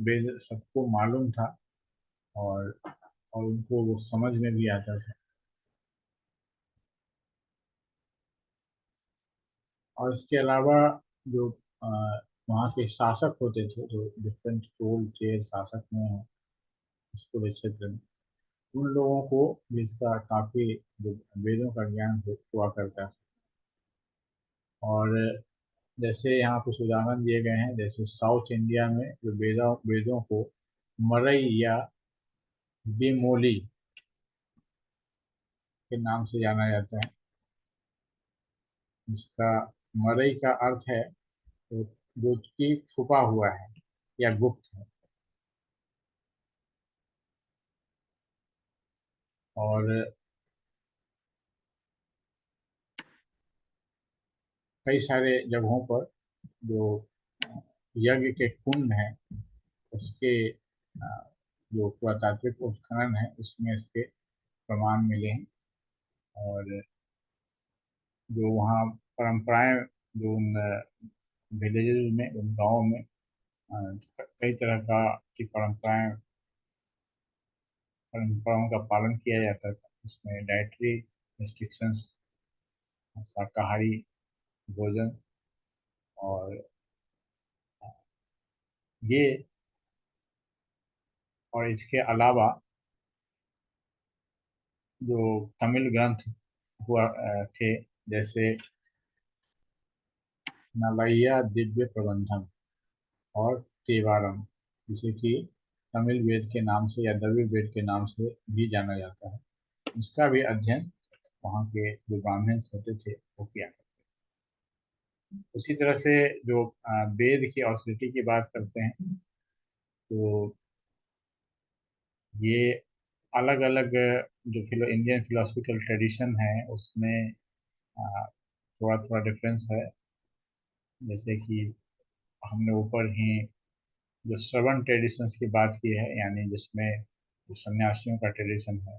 वेद सबको मालूम था, और उनको वो समझ में भी आता था। और इसके अलावा जो अ, वहाँ के शासक होते थे, जो डिफरेंट रोल थे शासक में इस पूरे क्षेत्र में, उन लोगों को भी इसका काफी जो वेदों का ज्ञान हुआ करता था। और जैसे यहाँ कुछ उदाहरण दिए गए हैं, जैसे साउथ इंडिया में जो वेदों को मरई या बेमोली के नाम से जाना जाता है। इसका मरई का अर्थ है तो जो कि छुपा हुआ है या गुप्त है। और कई सारे जगहों पर जो यज्ञ के कुंड हैं उसके जो पुरातात्विक उत्खनन है उसमें इसके प्रमाण मिले हैं। और जो वहाँ परंपराएं, जो उन विलेजेस में, उन गाँवों में कई तरह का की परंपराओं का पालन किया जाता था। उसमें डाइटरी रिस्ट्रिक्शंस, शाकाहारी भोजन, और ये, और इसके अलावा जो तमिल ग्रंथ हुआ थे जैसे नलैया दिव्य प्रबंधम और तेवारम, जिसे कि तमिल वेद के नाम से या द्रविड़ वेद के नाम से भी जाना जाता है, इसका भी अध्ययन वहाँ के जो ब्राह्मण होते थे वो किया करते थे। उसी तरह से जो वेद की ऑथोरिटी की बात करते हैं, तो ये अलग अलग जो इंडियन फिलोसफिकल ट्रेडिशन है उसमें थोड़ा थोड़ा डिफरेंस है। जैसे कि हमने ऊपर ही जो श्रवण ट्रेडिशंस की बात की है, यानी जिसमें जो सन्यासियों का ट्रेडिशन है,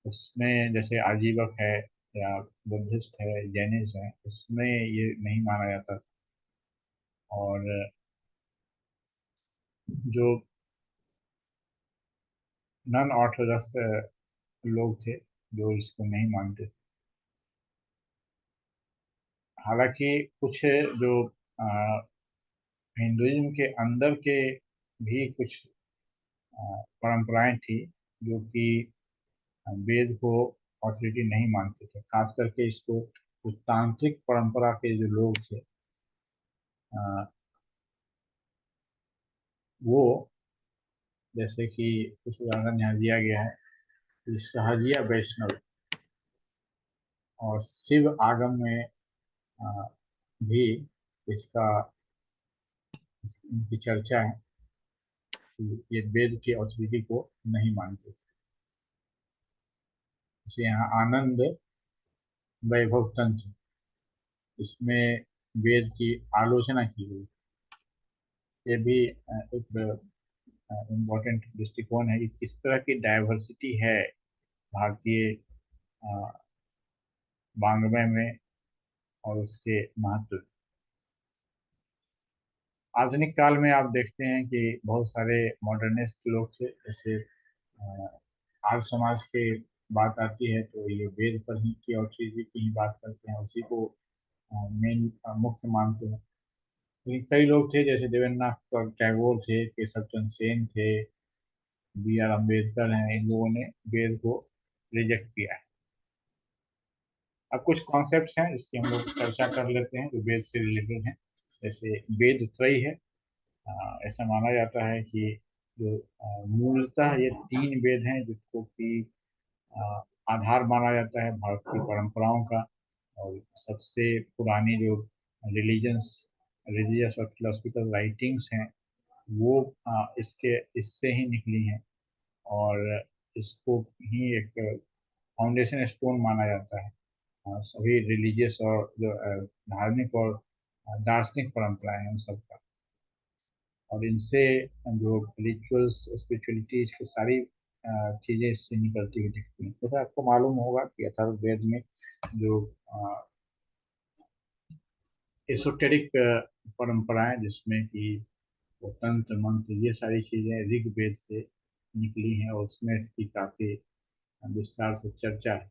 उसमें जैसे आजीवक है या बुद्धिस्ट है, जैनिज्म है, उसमें ये नहीं माना जाता। और जो नॉन ऑर्थोडॉक्स लोग थे जो इसको नहीं मानते। हालांकि कुछ जो हिंदुइज्म के अंदर के भी कुछ परंपराएं थी जो कि वेद को ऑथोरिटी नहीं मानते थे, खास करके इसको कुछ तांत्रिक परंपरा के जो लोग थे अ, वो, जैसे कि कुछ उदाहरण यहाँ दिया गया है कि सहजिया वैष्णव और शिव आगम में अ, भी इसका इनकी चर्चा है कि ये वेद की ऑथोरिटी को नहीं मानते। जैसे यहाँ आनंद वैभव तंत्र, इसमें वेद की आलोचना की गई। ये भी एक इम्पोर्टेंट दृष्टिकोण है कि किस तरह की डाइवर्सिटी है भारतीय अ, वाङ्मय में और उसके महत्व। आधुनिक काल में आप देखते हैं कि बहुत सारे मॉडर्निस्ट लोग थे, जैसे आर्य समाज के बात आती है तो ये वेद पर ही की और चीज़ की ही बात करते हैं, उसी को मेन मुख्य मानते हैं। लेकिन कई लोग थे जैसे देवेंद्रनाथ टैगोर थे, केशव चंद्र सेन थे, बी आर अम्बेडकर हैं, इन लोगों ने वेद को रिजेक्ट किया है। अब कुछ कॉन्सेप्ट्स हैं जिसकी हम लोग चर्चा कर लेते हैं जो वेद से रिलेटेड हैं। जैसे वेद त्रयी है। ऐसा माना जाता है कि जो मूलतः ये तीन वेद हैं जिसको कि अ, आधार माना जाता है भारत की परंपराओं का, और सबसे पुरानी जो रिलीजन्स रिलीजियस और फिलोसफिकल राइटिंग्स हैं वो इसके इससे ही निकली हैं। और इसको ही एक फाउंडेशन स्टोन माना जाता है सभी रिलीजियस और जो धार्मिक और दार्शनिक परंपराएं हैं उन सबका। और इनसे जो रिचुअल्स स्पिरिचुअलिटीज की सारी चीज़ें इससे निकलती हुई दिखती हैं। तो आपको मालूम होगा कि अथर्ववेद में जो एसोटेरिक परंपराएं जिसमें कि वो तंत्र मंत्र ये सारी चीज़ें ऋग्वेद से निकली हैं और उसमें इसकी काफ़ी विस्तार से चर्चा है।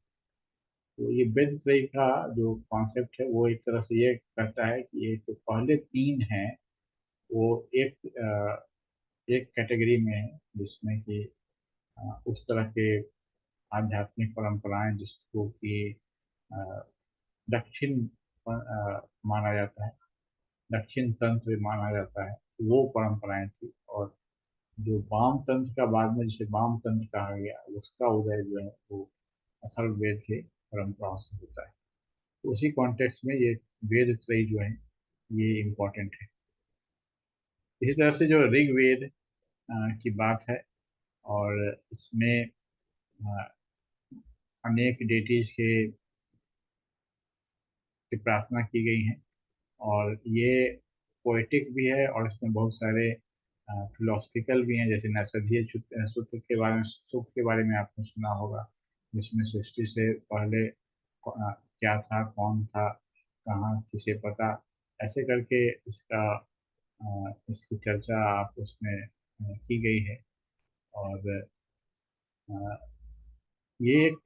तो ये वेद त्रयी का जो कॉन्सेप्ट है वो एक तरह से ये कहता है कि ये जो पहले तीन हैं वो एक कैटेगरी में है जिसमें कि उस तरह के आध्यात्मिक परंपराएं जिसको कि अ, दक्षिण माना जाता है, दक्षिण तंत्र माना जाता है, वो परंपराएं थी। और जो वाम तंत्र का बाद में जिसे वाम तंत्र कहा गया उसका उदय जो है वो अथर्ववेद के परंपराओं से होता है। तो उसी कॉन्टेक्स्ट में ये वेद त्रयी जो है ये इम्पोर्टेंट है। इसी तरह से जो ऋग्वेद की बात है, और इसमें अ, अनेक डेटीज की प्रार्थना की गई है। और ये पोएटिक भी है और इसमें बहुत सारे फिलोसफिकल भी हैं। जैसे नैसधीय सूत्र के बारे में, सुख के बारे में आपने सुना होगा, जिसमें सृष्टि से पहले क्या था, कौन था, कहाँ, किसे पता, ऐसे करके इसकी चर्चा आप उसमें की गई है। और अ, ये एक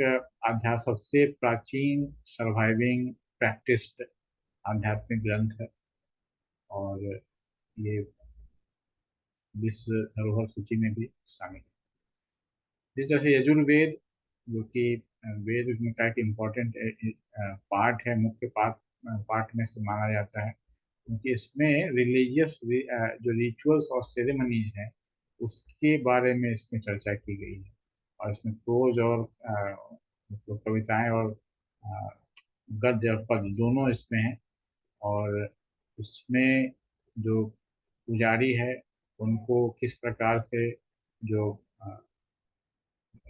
सबसे प्राचीन सर्वाइविंग प्रैक्टिस्ड आध्यात्मिक ग्रंथ है। और ये विश्व धरोहर सूची में भी शामिल है। जिस तरह से यजुर्वेद जो कि वेद में का एक इम्पोर्टेंट पार्ट है, मुख्य पार्ट पार्ट में से माना जाता है, क्योंकि इसमें रिलीजियस जो रिचुअल्स और सेरेमनीज हैं उसके बारे में इसमें चर्चा की गई है। और इसमें प्रोज और मतलब कविताएं और अ, गद्य और पद्य दोनों इसमें हैं। और इसमें जो पुजारी है उनको किस प्रकार से जो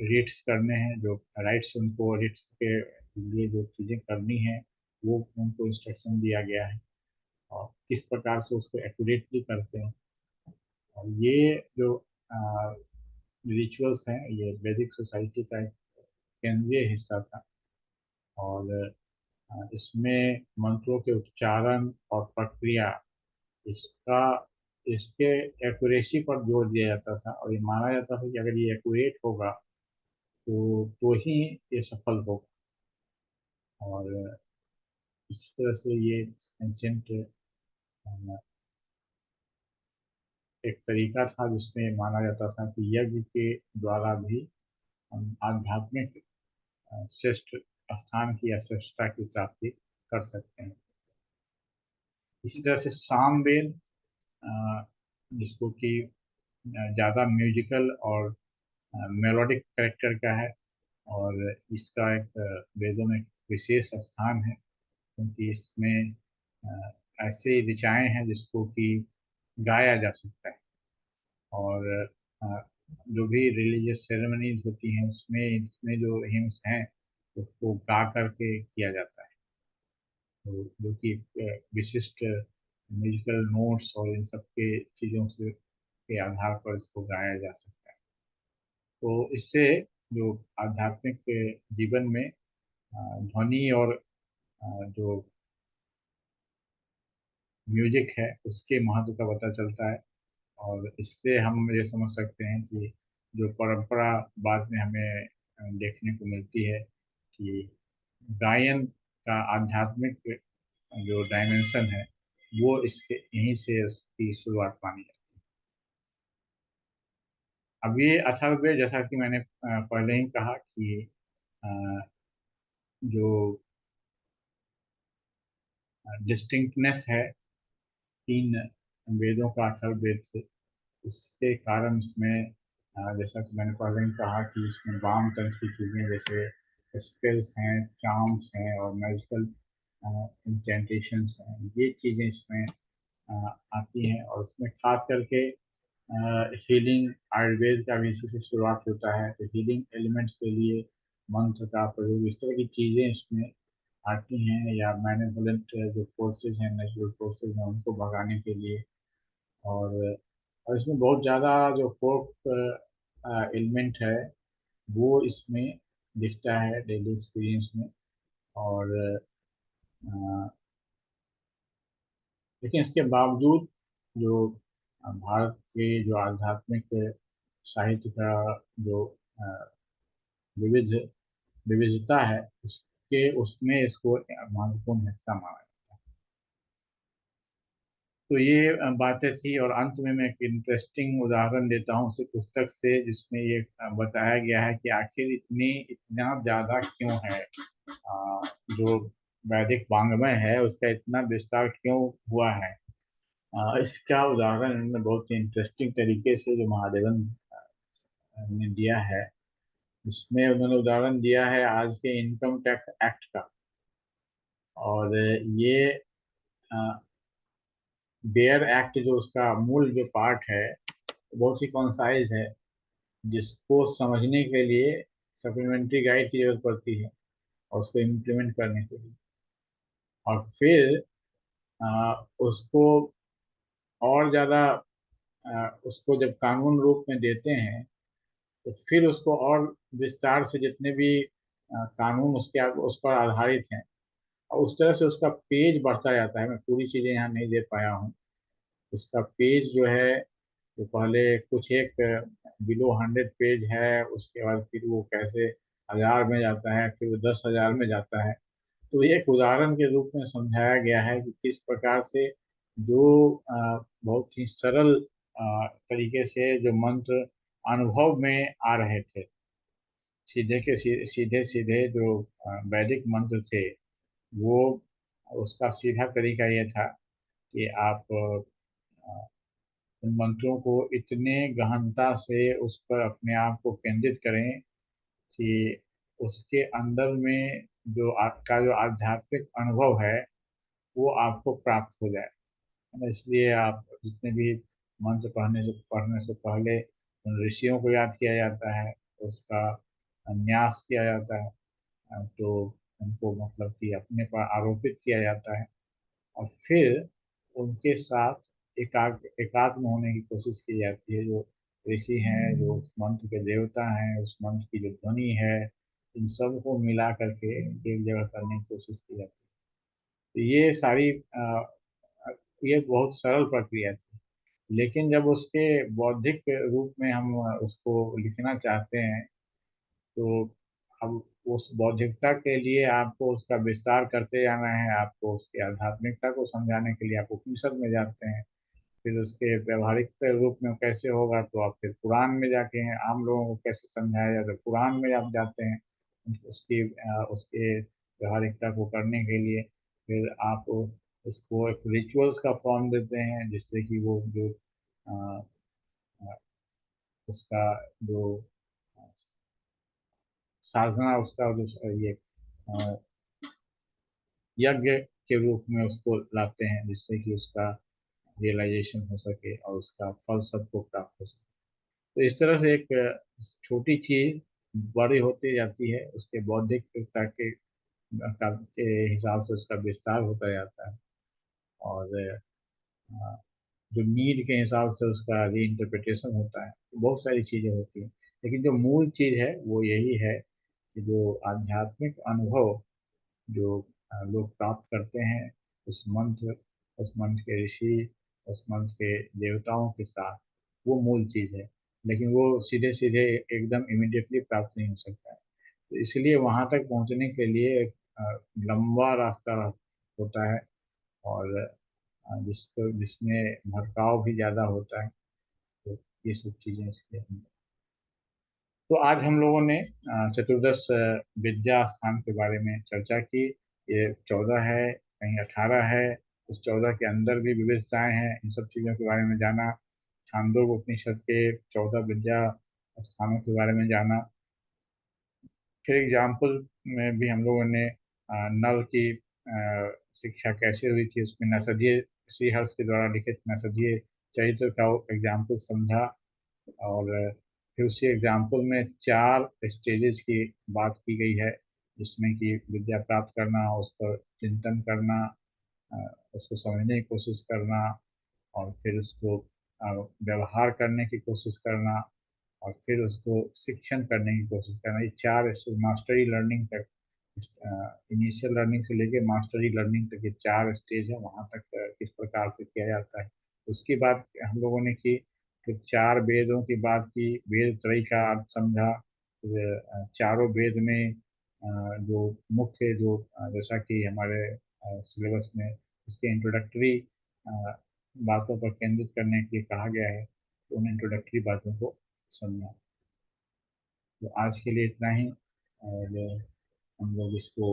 रिट्स करने हैं, जो राइट्स उनको रिट्स के लिए जो चीज़ें करनी है वो उनको इंस्ट्रक्शन दिया गया है, और किस प्रकार से उसको एक्यूरेटली करते हैं। और ये जो रिचुअल्स हैं ये वैदिक सोसाइटी का एक केंद्रीय हिस्सा था। और इसमें मंत्रों के उच्चारण और प्रक्रिया, इसका इसके एक्यूरेसी पर जोर दिया जाता था, और ये माना जाता था कि अगर ये एक्यूरेट होगा तो ही ये सफल होगा। और इसी तरह से ये एंशंट एक तरीका था जिसमें माना जाता था कि यज्ञ के द्वारा भी हम आध्यात्मिक श्रेष्ठ स्थान की या श्रेष्ठता की प्राप्ति कर सकते हैं। इसी तरह से सामवेद, जिसको कि ज़्यादा म्यूजिकल और मेलोडिक करेक्टर का है, और इसका एक वेदों में विशेष स्थान है, क्योंकि इसमें ऐसे ऋचाएँ हैं जिसको कि गाया जा सकता है। और अ, जो भी रिलीजियस सेरेमनीज होती हैं उसमें इसमें जो हिम्स हैं उसको गा करके किया जाता है। तो जो कि विशिष्ट म्यूजिकल नोट्स और इन सब के चीज़ों से के आधार पर इसको गाया जा सकता है। तो इससे जो आध्यात्मिक जीवन में ध्वनि और जो म्यूजिक है उसके महत्व का पता चलता है। और इससे हम ये समझ सकते हैं कि जो परंपरा बाद में हमें देखने को मिलती है कि गायन का आध्यात्मिक जो डायमेंशन है वो इसके यहीं से उसकी शुरुआत मानी जाती है। अब ये अथर्ववेद, जैसा कि मैंने पहले ही कहा कि अ, जो डिस्टिंक्टनेस है तीन वेदों का अथर्ववेद से, इसके कारण इसमें जैसा कि मैंने पहले ही कहा कि इसमें वाम तंत्र की चीज़ें जैसे स्पेल्स हैं, चार्म्स हैं और मैजिकल इंटेंटेशंस हैं, ये चीज़ें इसमें आती हैं। और उसमें खास करके हीलिंग आयुर्वेद का भी इसी से शुरुआत होता है, तो हीलिंग एलिमेंट्स के लिए मंत्र का प्रयोग, इस तरह की चीज़ें इसमें आती हैं, या मैनेजमेंट जो फोर्सेज हैं, नेचुरल फोर्सेज हैं उनको भगाने के लिए। और इसमें बहुत ज़्यादा जो फोक एलिमेंट है वो इसमें दिखता है डेली एक्सपीरियंस में। और लेकिन इसके बावजूद जो भारत के जो आध्यात्मिक साहित्य का जो अ, विविध विविधता है उसके उसमें इसको महत्वपूर्ण हिस्सा माना जाता है। तो ये बातें थी, और अंत में मैं एक इंटरेस्टिंग उदाहरण देता हूँ उसी पुस्तक से जिसमें ये बताया गया है कि आखिर इतना ज़्यादा क्यों है, जो वैदिक वाङ्मय है उसका इतना विस्तार क्यों हुआ है। इसका उदाहरण इन्होंने बहुत ही इंटरेस्टिंग तरीके से जो महादेवन ने दिया है, इसमें उन्होंने उदाहरण दिया है आज के इनकम टैक्स एक्ट का। और ये बेयर एक्ट जो उसका मूल जो पार्ट है बहुत ही कॉन्साइज है, जिसको समझने के लिए सप्लीमेंट्री गाइड की जरूरत पड़ती है और उसको इम्प्लीमेंट करने के लिए। और फिर उसको और ज़्यादा उसको जब कानून रूप में देते हैं तो फिर उसको और विस्तार से जितने भी कानून उस पर आधारित हैं, और उस तरह से उसका पेज बढ़ता जाता है। मैं पूरी चीज़ें यहाँ नहीं दे पाया हूँ। उसका पेज जो है तो पहले कुछ एक बिलो 100 पेज है, उसके बाद फिर वो कैसे 1000 में जाता है, फिर वो 10,000 में जाता है। तो एक उदाहरण के रूप में समझाया गया है कि किस प्रकार से जो बहुत ही सरल तरीके से जो मंत्र अनुभव में आ रहे थे सीधे सीधे जो वैदिक मंत्र थे, वो उसका सीधा तरीका ये था कि आप उन मंत्रों को इतने गहनता से उस पर अपने आप को केंद्रित करें कि उसके अंदर में जो आपका जो आध्यात्मिक अनुभव है वो आपको प्राप्त हो जाए। है ना? इसलिए आप जितने भी मंत्र पढ़ने से पहले उन ऋषियों को याद किया जाता है, उसका न्यास किया जाता है। तो उनको मतलब कि अपने पर आरोपित किया जाता है और फिर उनके साथ एकात्म होने की कोशिश की जाती है। जो ऋषि हैं, जो उस मंत्र के देवता हैं, उस मंत्र की जो ध्वनि है, इन सब को मिला करके एक जगह करने की कोशिश की जाती है। तो ये सारी ये बहुत सरल प्रक्रिया थी। लेकिन जब उसके बौद्धिक रूप में हम उसको लिखना चाहते हैं, तो अब उस बौद्धिकता के लिए आपको उसका विस्तार करते जाना है। आपको उसकी आध्यात्मिकता को समझाने के लिए आप उपनिषद में जाते हैं। फिर उसके व्यवहारिक रूप में कैसे होगा तो आप फिर पुराण में जाके हैं, आम लोगों को कैसे समझाया जाए तो पुराण में आप जाते हैं उसके व्यवहारिकता को करने के लिए। फिर आप उसको एक रिचुअल्स का फॉर्म देते हैं, जिससे कि वो जो अ, अ, उसका जो साधना, उसका जो ये अ, यज्ञ के रूप में उसको लाते हैं, जिससे कि उसका रियलाइजेशन हो सके और उसका फल सबको प्राप्त हो सके। तो इस तरह से एक छोटी चीज बड़ी होती जाती है, उसके बौद्धिकता के हिसाब से उसका विस्तार होता जाता है और जो नीड के हिसाब से उसका री इंटरप्रिटेशन होता है। तो बहुत सारी चीज़ें होती हैं, लेकिन जो मूल चीज़ है वो यही है कि जो आध्यात्मिक अनुभव जो लोग प्राप्त करते हैं उस मंत्र के ऋषि, उस मंत्र के देवताओं के साथ, वो मूल चीज़ है। लेकिन वो सीधे सीधे एकदम इमिडिएटली प्राप्त नहीं हो सकता है। तो इसलिए वहाँ तक पहुँचने के लिए एक लंबा रास्ता होता है और जिसमें भटकाव भी ज़्यादा होता है। तो ये सब चीज़ें इसके अंदर। तो आज हम लोगों ने चतुर्दश विद्या स्थान के बारे में चर्चा की। ये 14 है, कहीं 18 है। उस 14 के अंदर भी विविधताएं हैं, इन सब चीज़ों के बारे में जाना। छांदोग्य उपनिषद के 14 विद्या स्थानों के बारे में जाना। फिर एग्जाम्पल में भी हम लोगों ने नल की शिक्षा कैसे हुई थी, उसमें नसदीय श्रीहर्ष के द्वारा लिखित नसदीय चरित्र का एग्जाम्पल समझा। और फिर उसी एग्जाम्पल में 4 स्टेजेस की बात की गई है, जिसमें कि विद्या प्राप्त करना, उस पर चिंतन करना, उसको समझने की कोशिश करना और फिर उसको व्यवहार करने की कोशिश करना और फिर उसको शिक्षण करने की कोशिश करना। ये 4 मास्टरी लर्निंग तक, इनिशियल लर्निंग से लेके मास्टरी लर्निंग तक ये 4 स्टेज है। वहाँ तक किस प्रकार से किया जाता है उसकी बात हम लोगों ने की। फिर 4 वेदों की बात की, वेद त्रयी का अर्थ समझा। फिर चारों वेद में जो मुख्य जो जैसा कि हमारे सिलेबस में उसके इंट्रोडक्टरी बातों पर केंद्रित करने के लिए कहा गया है, तो उन इंट्रोडक्टरी बातों को समझा। तो आज के लिए इतना ही और हम लोग इसको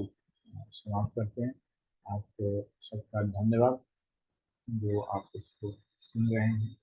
समाप्त करते हैं। आपको सबका धन्यवाद जो आप इसको सुन रहे हैं।